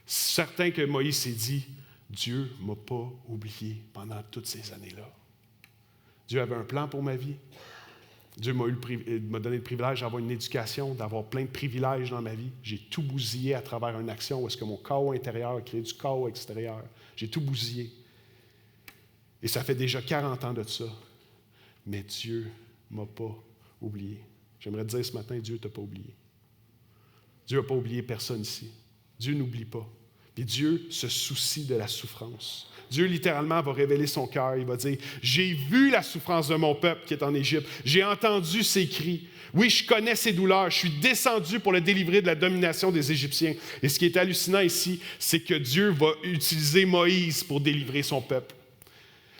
S1: Certain que Moïse s'est dit, Dieu ne m'a pas oublié pendant toutes ces années-là. Dieu avait un plan pour ma vie. Dieu m'a donné le privilège d'avoir une éducation, d'avoir plein de privilèges dans ma vie. J'ai tout bousillé à travers une action où est-ce que mon chaos intérieur a créé du chaos extérieur. J'ai tout bousillé. Et ça fait déjà 40 ans de ça. Mais Dieu ne m'a pas oublié. J'aimerais te dire ce matin, Dieu ne t'a pas oublié. Dieu n'a pas oublié personne ici. Dieu n'oublie pas. Et Dieu se soucie de la souffrance. Dieu, littéralement, va révéler son cœur. Il va dire, j'ai vu la souffrance de mon peuple qui est en Égypte. J'ai entendu ses cris. Oui, je connais ses douleurs. Je suis descendu pour le délivrer de la domination des Égyptiens. Et ce qui est hallucinant ici, c'est que Dieu va utiliser Moïse pour délivrer son peuple.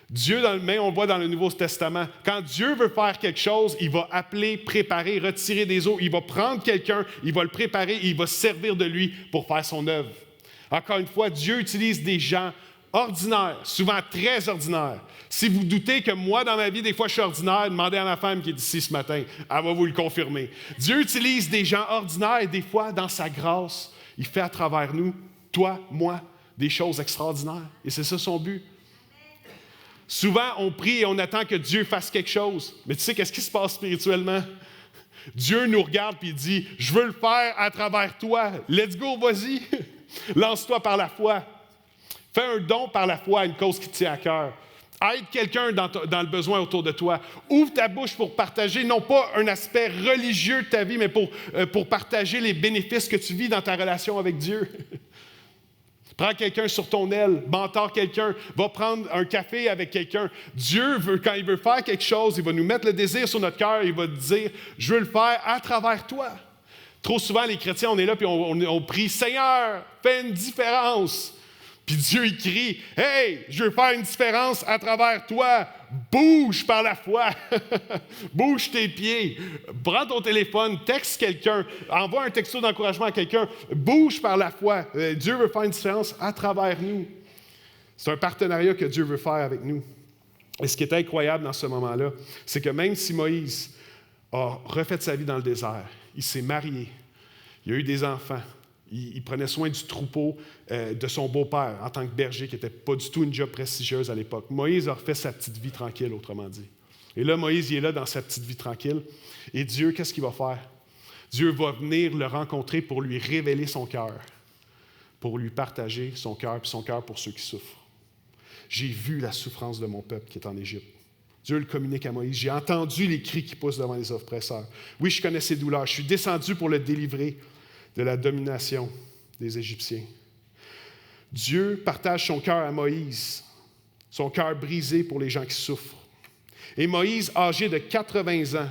S1: Dieu, on le voit dans le Nouveau Testament, quand Dieu veut faire quelque chose, il va appeler, préparer, retirer des eaux. Il va prendre quelqu'un, il va le préparer et il va servir de lui pour faire son œuvre. Encore une fois, Dieu utilise des gens ordinaires, souvent très ordinaires. Si vous doutez que moi, dans ma vie, des fois, je suis ordinaire, demandez à ma femme qui est ici ce matin. Elle va vous le confirmer. Dieu utilise des gens ordinaires et des fois, dans sa grâce, il fait à travers nous, toi, moi, des choses extraordinaires. Et c'est ça son but. Souvent, on prie et on attend que Dieu fasse quelque chose. Mais tu sais, qu'est-ce qui se passe spirituellement? Dieu nous regarde et il dit, « Je veux le faire à travers toi. Let's go, vas-y. Lance-toi par la foi. Fais un don par la foi à une cause qui te tient à cœur. Aide quelqu'un dans le besoin autour de toi. Ouvre ta bouche pour partager, non pas un aspect religieux de ta vie, mais pour partager les bénéfices que tu vis dans ta relation avec Dieu. » Prends quelqu'un sur ton aile, mentor quelqu'un, va prendre un café avec quelqu'un. Dieu quand il veut faire quelque chose, il va nous mettre le désir sur notre cœur, il va te dire, je veux le faire à travers toi. Trop souvent, les chrétiens, on est là et on prie, Seigneur, fais une différence. Puis Dieu, il crie, hey, je veux faire une différence à travers toi. Bouge par la foi. Bouge tes pieds. Prends ton téléphone, texte quelqu'un, envoie un texto d'encouragement à quelqu'un. Bouge par la foi. Dieu veut faire une différence à travers nous. C'est un partenariat que Dieu veut faire avec nous. Et ce qui est incroyable dans ce moment-là, c'est que même si Moïse a refait sa vie dans le désert, il s'est marié, il a eu des enfants, il prenait soin du troupeau de son beau-père en tant que berger, qui n'était pas du tout une job prestigieuse à l'époque. Moïse a refait sa petite vie tranquille, autrement dit. Et là, Moïse, il est là dans sa petite vie tranquille. Et Dieu, qu'est-ce qu'il va faire? Dieu va venir le rencontrer pour lui révéler son cœur, pour lui partager son cœur, puis son cœur pour ceux qui souffrent. J'ai vu la souffrance de mon peuple qui est en Égypte. Dieu le communique à Moïse. J'ai entendu les cris qui poussent devant les oppresseurs. Oui, je connais ses douleurs. Je suis descendu pour le délivrer de la domination des Égyptiens. Dieu partage son cœur à Moïse, son cœur brisé pour les gens qui souffrent. Et Moïse, âgé de 80 ans,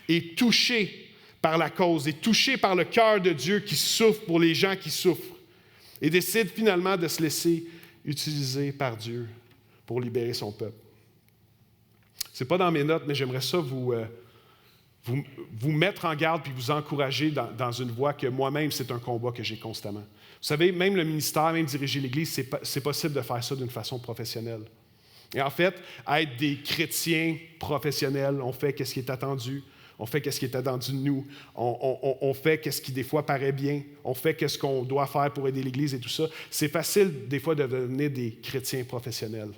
S1: est touché par la cause, est touché par le cœur de Dieu qui souffre pour les gens qui souffrent et décide finalement de se laisser utiliser par Dieu pour libérer son peuple. Ce n'est pas dans mes notes, mais j'aimerais ça vous mettre en garde puis vous encourager dans une voie que moi-même, c'est un combat que j'ai constamment. Vous savez, même le ministère, même diriger l'Église, c'est possible de faire ça d'une façon professionnelle. Et en fait, être des chrétiens professionnels, on fait ce qui est attendu, on fait ce qui est attendu de nous, on fait ce qui des fois paraît bien, on fait ce qu'on doit faire pour aider l'Église et tout ça. C'est facile des fois de devenir des chrétiens professionnels.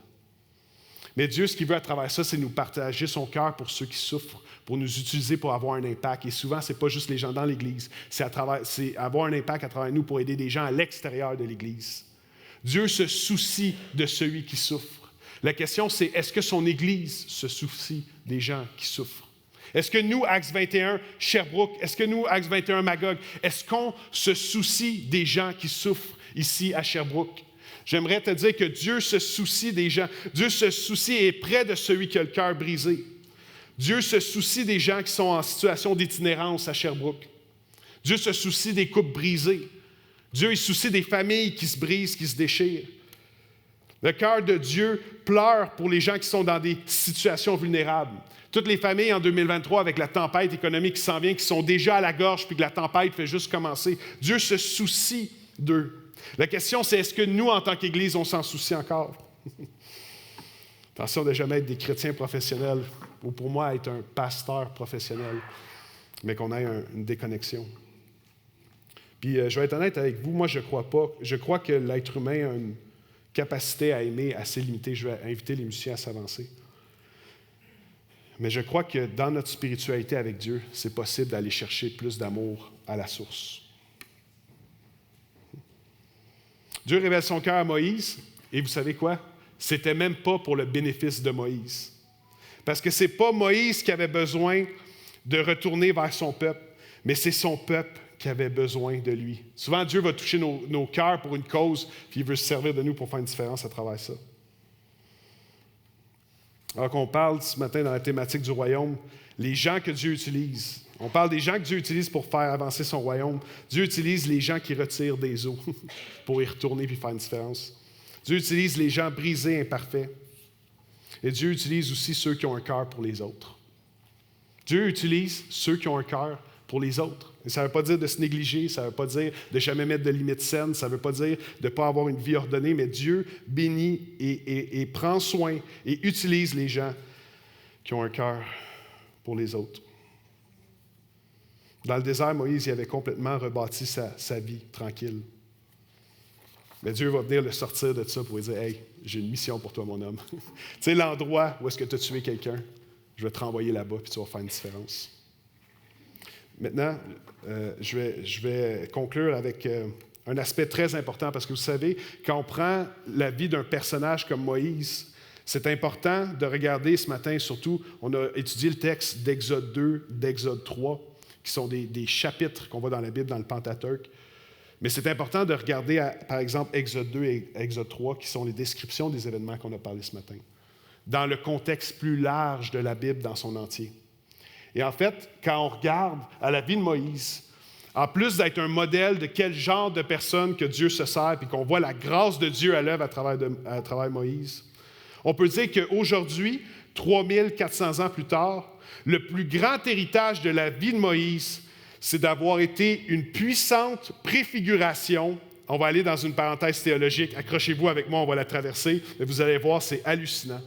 S1: Mais Dieu, ce qu'il veut à travers ça, c'est nous partager son cœur pour ceux qui souffrent, pour nous utiliser pour avoir un impact. Et souvent, ce n'est pas juste les gens dans l'Église, c'est avoir un impact à travers nous pour aider des gens à l'extérieur de l'Église. Dieu se soucie de celui qui souffre. La question, c'est est-ce que son Église se soucie des gens qui souffrent? Est-ce que nous, Acts 21, Sherbrooke, est-ce que nous, Acts 21, Magog, est-ce qu'on se soucie des gens qui souffrent ici à Sherbrooke. J'aimerais te dire que Dieu se soucie des gens. Dieu se soucie et est près de celui qui a le cœur brisé. Dieu se soucie des gens qui sont en situation d'itinérance à Sherbrooke. Dieu se soucie des couples brisés. Dieu se soucie des familles qui se brisent, qui se déchirent. Le cœur de Dieu pleure pour les gens qui sont dans des situations vulnérables. Toutes les familles en 2023, avec la tempête économique qui s'en vient, qui sont déjà à la gorge, puis que la tempête fait juste commencer, Dieu se soucie d'eux. La question, c'est est-ce que nous, en tant qu'Église, on s'en soucie encore? Attention de ne jamais être des chrétiens professionnels, ou pour moi, être un pasteur professionnel, mais qu'on ait une déconnexion. Puis, je vais être honnête avec vous, moi, je ne crois pas. Je crois que l'être humain a une capacité à aimer assez limitée. Je vais inviter les musiciens à s'avancer. Mais je crois que dans notre spiritualité avec Dieu, c'est possible d'aller chercher plus d'amour à la source. Dieu révèle son cœur à Moïse, et vous savez quoi? C'était même pas pour le bénéfice de Moïse. Parce que c'est pas Moïse qui avait besoin de retourner vers son peuple, mais c'est son peuple qui avait besoin de lui. Souvent, Dieu va toucher nos cœurs pour une cause, puis il veut se servir de nous pour faire une différence à travers ça. Alors qu'on parle ce matin dans la thématique du royaume, les gens que Dieu utilise. On parle des gens que Dieu utilise pour faire avancer son royaume. Dieu utilise les gens qui retirent des eaux pour y retourner et faire une différence. Dieu utilise les gens brisés, imparfaits. Et Dieu utilise aussi ceux qui ont un cœur pour les autres. Dieu utilise ceux qui ont un cœur pour les autres. Et ça ne veut pas dire de se négliger, ça ne veut pas dire de ne jamais mettre de limites saines, ça ne veut pas dire de ne pas avoir une vie ordonnée, mais Dieu bénit et prend soin et utilise les gens qui ont un cœur pour les autres. Dans le désert, Moïse il avait complètement rebâti sa vie tranquille. Mais Dieu va venir le sortir de ça pour lui dire « Hey, j'ai une mission pour toi, mon homme. » Tu sais, l'endroit où est-ce que tu as tué quelqu'un, je vais te renvoyer là-bas puis tu vas faire une différence. Maintenant, je vais conclure avec un aspect très important parce que vous savez, quand on prend la vie d'un personnage comme Moïse, c'est important de regarder ce matin, surtout, on a étudié le texte d'Exode 2, d'Exode 3, qui sont des chapitres qu'on voit dans la Bible, dans le Pentateuque. Mais c'est important de regarder, par exemple, Exode 2 et Exode 3, qui sont les descriptions des événements qu'on a parlé ce matin, dans le contexte plus large de la Bible dans son entier. Et en fait, quand on regarde à la vie de Moïse, en plus d'être un modèle de quel genre de personne que Dieu se sert, puis qu'on voit la grâce de Dieu à l'œuvre à travers Moïse, on peut dire qu'aujourd'hui, 3400 ans plus tard, le plus grand héritage de la vie de Moïse, c'est d'avoir été une puissante préfiguration. On va aller dans une parenthèse théologique. Accrochez-vous avec moi, on va la traverser. Mais vous allez voir, c'est hallucinant.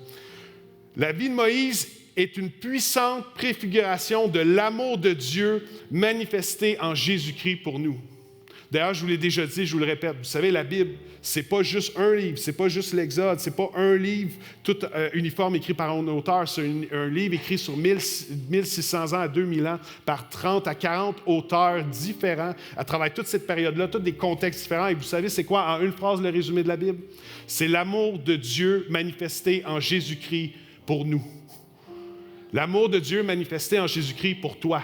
S1: La vie de Moïse est une puissante préfiguration de l'amour de Dieu manifesté en Jésus-Christ pour nous. D'ailleurs, je vous l'ai déjà dit, je vous le répète, vous savez, la Bible, c'est pas juste un livre, c'est pas juste l'Exode, c'est pas un livre tout uniforme écrit par un auteur, c'est un livre écrit sur 1600 ans à 2000 ans par 30 à 40 auteurs différents à travers toute cette période-là, tous des contextes différents. Et vous savez, c'est quoi, en une phrase, le résumé de la Bible? C'est l'amour de Dieu manifesté en Jésus-Christ pour nous. L'amour de Dieu manifesté en Jésus-Christ pour toi,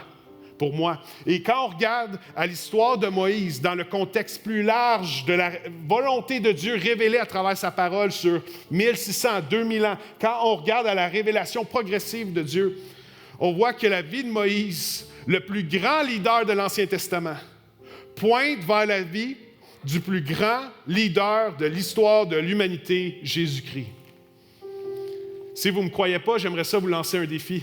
S1: pour moi. Et quand on regarde à l'histoire de Moïse, dans le contexte plus large de la volonté de Dieu révélée à travers sa parole sur 1600 à 2000 ans, quand on regarde à la révélation progressive de Dieu, on voit que la vie de Moïse, le plus grand leader de l'Ancien Testament, pointe vers la vie du plus grand leader de l'histoire de l'humanité, Jésus-Christ. Si vous ne me croyez pas, j'aimerais ça vous lancer un défi.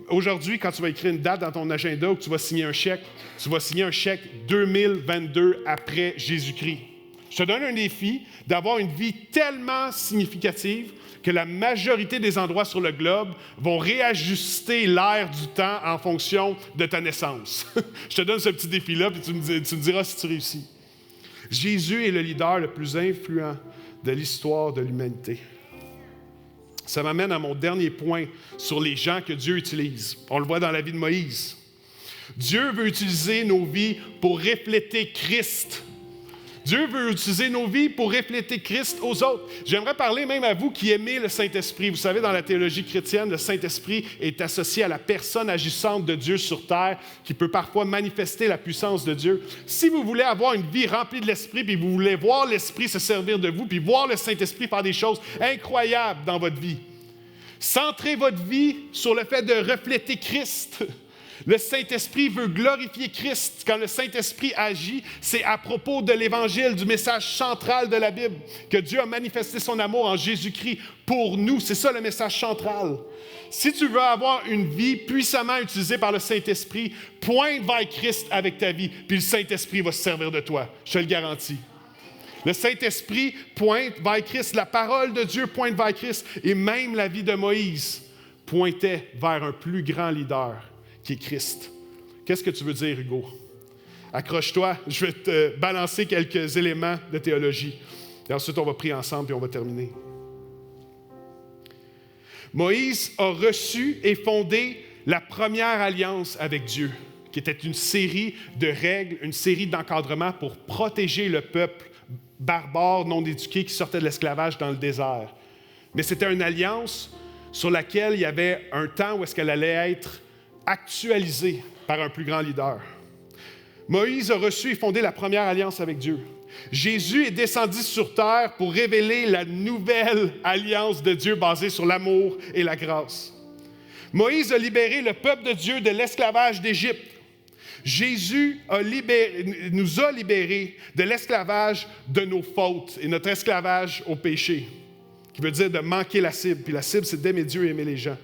S1: Aujourd'hui, quand tu vas écrire une date dans ton agenda ou que tu vas signer un chèque, tu vas signer un chèque 2022 après Jésus-Christ. Je te donne un défi d'avoir une vie tellement significative que la majorité des endroits sur le globe vont réajuster l'ère du temps en fonction de ta naissance. Je te donne ce petit défi-là, puis tu me diras si tu réussis. Jésus est le leader le plus influent de l'histoire de l'humanité. Ça m'amène à mon dernier point sur les gens que Dieu utilise. On le voit dans la vie de Moïse. Dieu veut utiliser nos vies pour refléter Christ. Dieu veut utiliser nos vies pour refléter Christ aux autres. J'aimerais parler même à vous qui aimez le Saint-Esprit. Vous savez, dans la théologie chrétienne, le Saint-Esprit est associé à la personne agissante de Dieu sur terre qui peut parfois manifester la puissance de Dieu. Si vous voulez avoir une vie remplie de l'Esprit, puis vous voulez voir l'Esprit se servir de vous, puis voir le Saint-Esprit faire des choses incroyables dans votre vie, centrez votre vie sur le fait de refléter Christ. Le Saint-Esprit veut glorifier Christ. Quand le Saint-Esprit agit, c'est à propos de l'Évangile, du message central de la Bible, que Dieu a manifesté son amour en Jésus-Christ pour nous. C'est ça le message central. Si tu veux avoir une vie puissamment utilisée par le Saint-Esprit, pointe vers Christ avec ta vie, puis le Saint-Esprit va se servir de toi. Je te le garantis. Le Saint-Esprit pointe vers Christ. La parole de Dieu pointe vers Christ. Et même la vie de Moïse pointait vers un plus grand leader, qui est Christ. Qu'est-ce que tu veux dire, Hugo? Accroche-toi, je vais te balancer quelques éléments de théologie. Et ensuite, on va prier ensemble et on va terminer. Moïse a reçu et fondé la première alliance avec Dieu, qui était une série de règles, une série d'encadrements pour protéger le peuple barbare, non éduqué, qui sortait de l'esclavage dans le désert. Mais c'était une alliance sur laquelle il y avait un temps où est-ce qu'elle allait être actualisé par un plus grand leader. Moïse a reçu et fondé la première alliance avec Dieu. Jésus est descendu sur terre pour révéler la nouvelle alliance de Dieu basée sur l'amour et la grâce. Moïse a libéré le peuple de Dieu de l'esclavage d'Égypte. Jésus nous a libérés de l'esclavage de nos fautes et notre esclavage au péché, qui veut dire de manquer la cible. Puis la cible, c'est d'aimer Dieu et aimer les gens.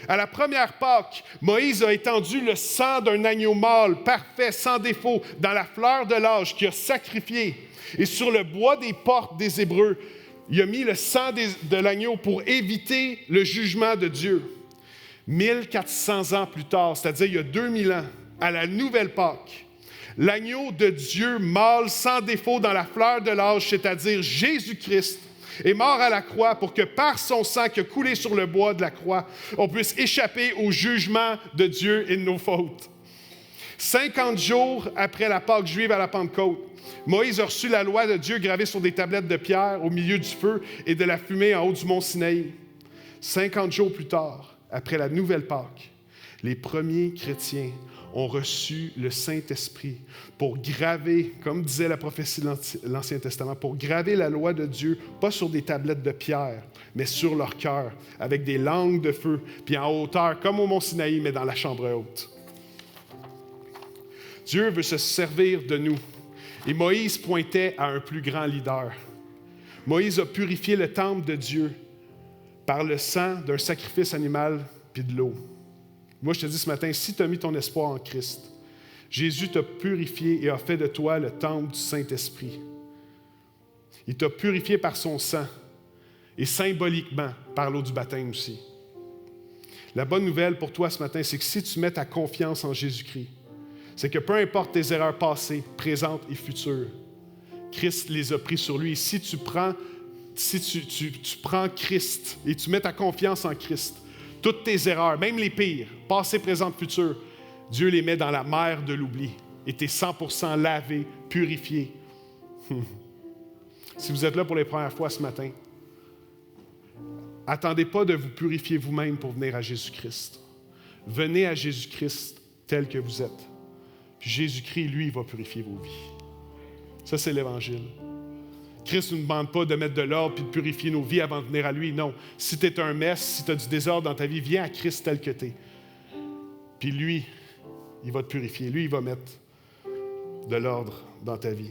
S1: À la première Pâque, Moïse a étendu le sang d'un agneau mâle, parfait, sans défaut, dans la fleur de l'âge qu'il a sacrifié. Et sur le bois des portes des Hébreux, il a mis le sang de l'agneau pour éviter le jugement de Dieu. 1400 ans plus tard, c'est-à-dire il y a 2000 ans, à la nouvelle Pâque, l'agneau de Dieu mâle, sans défaut, dans la fleur de l'âge, c'est-à-dire Jésus-Christ, est mort à la croix pour que par son sang qui a coulé sur le bois de la croix, on puisse échapper au jugement de Dieu et de nos fautes. 50 jours après la Pâque juive à la Pentecôte, Moïse a reçu la loi de Dieu gravée sur des tablettes de pierre au milieu du feu et de la fumée en haut du mont Sinaï. 50 jours plus tard, après la nouvelle Pâque, les premiers chrétiens ont reçu le Saint-Esprit pour graver, comme disait la prophétie de l'Ancien Testament, pour graver la loi de Dieu, pas sur des tablettes de pierre, mais sur leur cœur, avec des langues de feu, puis en hauteur, comme au mont Sinaï, mais dans la chambre haute. Dieu veut se servir de nous. Et Moïse pointait à un plus grand leader. Moïse a purifié le temple de Dieu par le sang d'un sacrifice animal puis de l'eau. Moi, je te dis ce matin, si tu as mis ton espoir en Christ, Jésus t'a purifié et a fait de toi le temple du Saint-Esprit. Il t'a purifié par son sang et symboliquement par l'eau du baptême aussi. La bonne nouvelle pour toi ce matin, c'est que si tu mets ta confiance en Jésus-Christ, c'est que peu importe tes erreurs passées, présentes et futures, Christ les a pris sur lui. Et si tu prends Christ et tu mets ta confiance en Christ, toutes tes erreurs, même les pires, passées, présentes, futures, Dieu les met dans la mer de l'oubli et tu es 100% lavé, purifié. Si vous êtes là pour les premières fois ce matin, attendez pas de vous purifier vous-même pour venir à Jésus-Christ. Venez à Jésus-Christ tel que vous êtes. Puis Jésus-Christ, lui, va purifier vos vies. Ça, c'est l'Évangile. Christ ne nous demande pas de mettre de l'ordre puis de purifier nos vies avant de venir à lui. Non. Si tu es un mess, si tu as du désordre dans ta vie, viens à Christ tel que tu es. Puis lui, il va te purifier. Lui, il va mettre de l'ordre dans ta vie.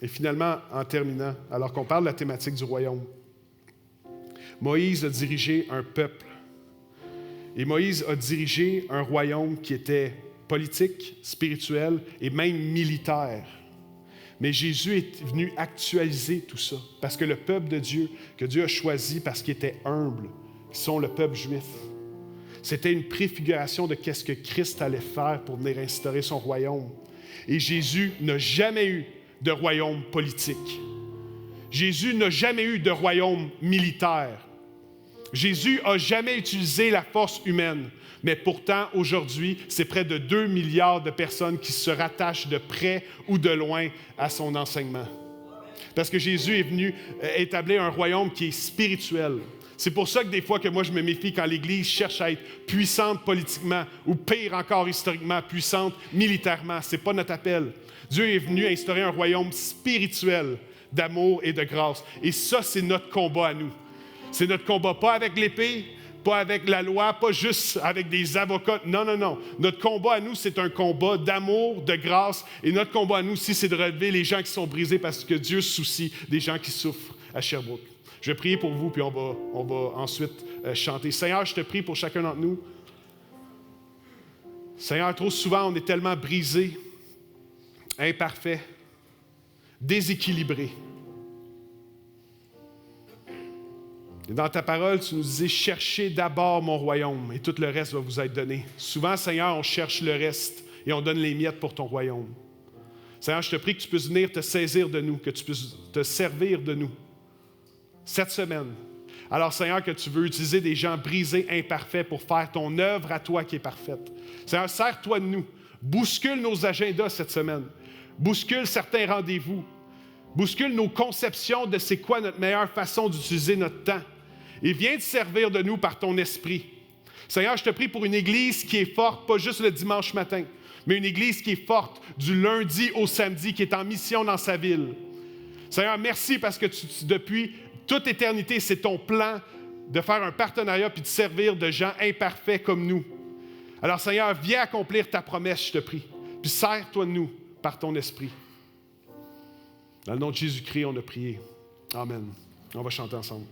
S1: Et finalement, en terminant, alors qu'on parle de la thématique du royaume, Moïse a dirigé un peuple. Et Moïse a dirigé un royaume qui était politique, spirituel et même militaire. Mais Jésus est venu actualiser tout ça, parce que le peuple de Dieu, que Dieu a choisi parce qu'il était humble, qui sont le peuple juif, c'était une préfiguration de qu'est-ce que Christ allait faire pour venir instaurer son royaume. Et Jésus n'a jamais eu de royaume politique. Jésus n'a jamais eu de royaume militaire. Jésus n'a jamais utilisé la force humaine, mais pourtant, aujourd'hui, c'est près de 2 milliards de personnes qui se rattachent de près ou de loin à son enseignement. Parce que Jésus est venu établir un royaume qui est spirituel. C'est pour ça que des fois que moi je me méfie quand l'Église cherche à être puissante politiquement, ou pire encore historiquement, puissante militairement. Ce n'est pas notre appel. Dieu est venu instaurer un royaume spirituel d'amour et de grâce. Et ça, c'est notre combat à nous. C'est notre combat, pas avec l'épée, pas avec la loi, pas juste avec des avocats. Non, non, non. Notre combat à nous, c'est un combat d'amour, de grâce. Et notre combat à nous aussi, c'est de relever les gens qui sont brisés parce que Dieu se soucie des gens qui souffrent à Sherbrooke. Je vais prier pour vous, puis on va ensuite chanter. Seigneur, je te prie pour chacun d'entre nous. Seigneur, trop souvent, on est tellement brisés, imparfaits, déséquilibrés. Et dans ta parole, tu nous disais, cherchez d'abord mon royaume et tout le reste va vous être donné. Souvent, Seigneur, on cherche le reste et on donne les miettes pour ton royaume. Seigneur, je te prie que tu puisses venir te saisir de nous, que tu puisses te servir de nous cette semaine. Alors, Seigneur, que tu veux utiliser des gens brisés, imparfaits pour faire ton œuvre à toi qui est parfaite. Seigneur, sers-toi de nous. Bouscule nos agendas cette semaine. Bouscule certains rendez-vous. Bouscule nos conceptions de c'est quoi notre meilleure façon d'utiliser notre temps. Et viens te servir de nous par ton esprit. Seigneur, je te prie pour une Église qui est forte, pas juste le dimanche matin, mais une Église qui est forte du lundi au samedi, qui est en mission dans sa ville. Seigneur, merci parce que depuis toute éternité, c'est ton plan de faire un partenariat puis de servir de gens imparfaits comme nous. Alors, Seigneur, viens accomplir ta promesse, je te prie. Puis sers-toi de nous par ton esprit. Dans le nom de Jésus-Christ, on a prié. Amen. On va chanter ensemble.